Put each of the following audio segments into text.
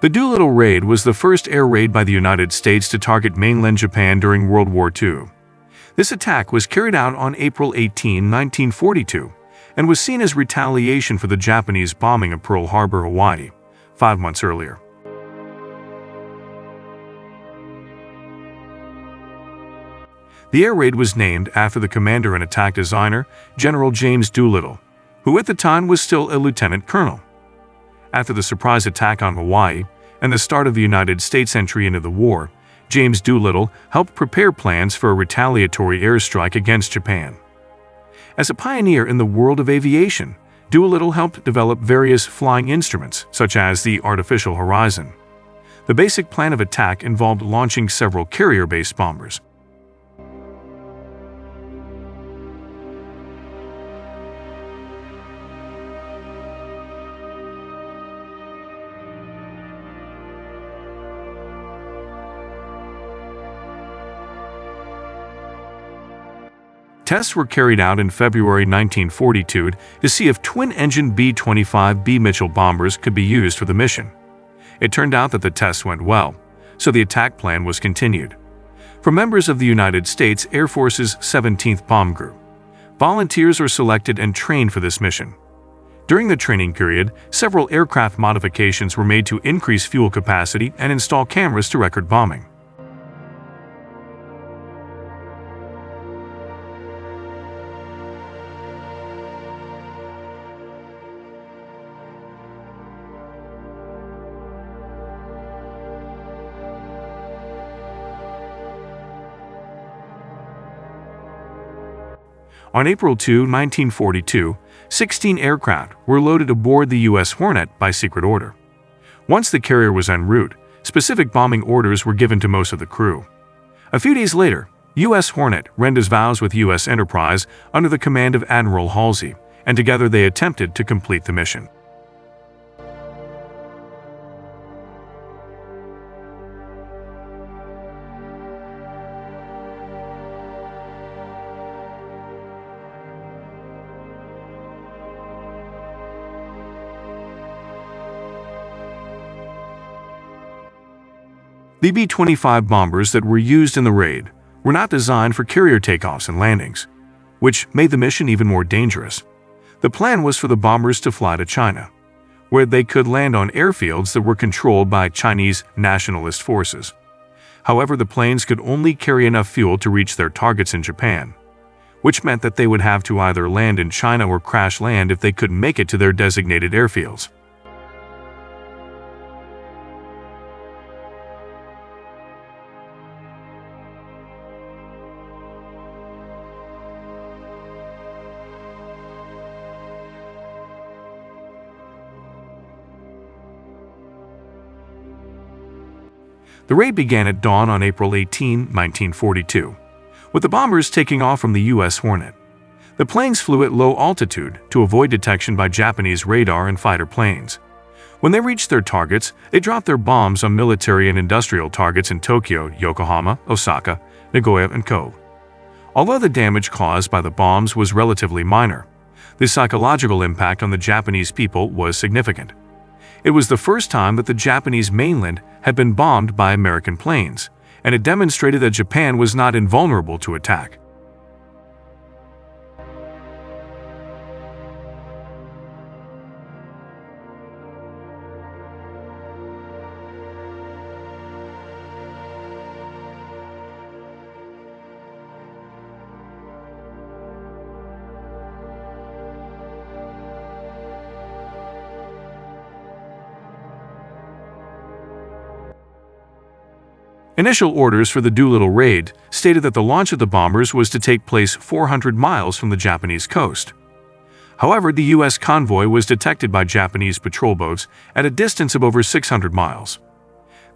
The Doolittle Raid was the first air raid by the United States to target mainland Japan during World War II. This attack was carried out on April 18, 1942, and was seen as retaliation for the Japanese bombing of Pearl Harbor, Hawaii, 5 months earlier. The air raid was named after the commander and attack designer, General James Doolittle, who at the time was still a lieutenant colonel. After the surprise attack on Hawaii and the start of the United States entry into the war, James Doolittle helped prepare plans for a retaliatory airstrike against Japan. As a pioneer in the world of aviation, Doolittle helped develop various flying instruments, such as the artificial horizon. The basic plan of attack involved launching several carrier-based bombers. Tests were carried out in February 1942 to see if twin-engine B-25B Mitchell bombers could be used for the mission. It turned out that the tests went well, so the attack plan was continued. For members of the United States Air Force's 17th Bomb Group, volunteers were selected and trained for this mission. During the training period, several aircraft modifications were made to increase fuel capacity and install cameras to record bombing. On April 2, 1942, 16 aircraft were loaded aboard the U.S. Hornet by secret order. Once the carrier was en route, specific bombing orders were given to most of the crew. A few days later, U.S. Hornet rendezvoused with U.S. Enterprise under the command of Admiral Halsey, and together they attempted to complete the mission. The B-25 bombers that were used in the raid were not designed for carrier takeoffs and landings, which made the mission even more dangerous. The plan was for the bombers to fly to China, where they could land on airfields that were controlled by Chinese nationalist forces. However, the planes could only carry enough fuel to reach their targets in Japan, which meant that they would have to either land in China or crash land if they couldn't make it to their designated airfields. The raid began at dawn on April 18, 1942, with the bombers taking off from the U.S. Hornet. The planes flew at low altitude to avoid detection by Japanese radar and fighter planes. When they reached their targets, they dropped their bombs on military and industrial targets in Tokyo, Yokohama, Osaka, Nagoya, and Kobe. Although the damage caused by the bombs was relatively minor, the psychological impact on the Japanese people was significant. It was the first time that the Japanese mainland had been bombed by American planes, and it demonstrated that Japan was not invulnerable to attack. Initial orders for the Doolittle Raid stated that the launch of the bombers was to take place 400 miles from the Japanese coast. However, the U.S. convoy was detected by Japanese patrol boats at a distance of over 600 miles.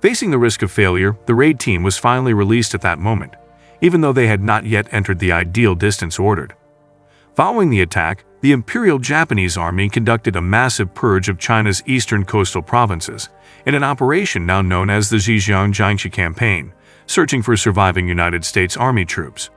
Facing the risk of failure, the raid team was finally released at that moment, even though they had not yet entered the ideal distance ordered. Following the attack, the Imperial Japanese Army conducted a massive purge of China's eastern coastal provinces in an operation now known as the Zhejiang Jiangxi Campaign, searching for surviving United States Army troops.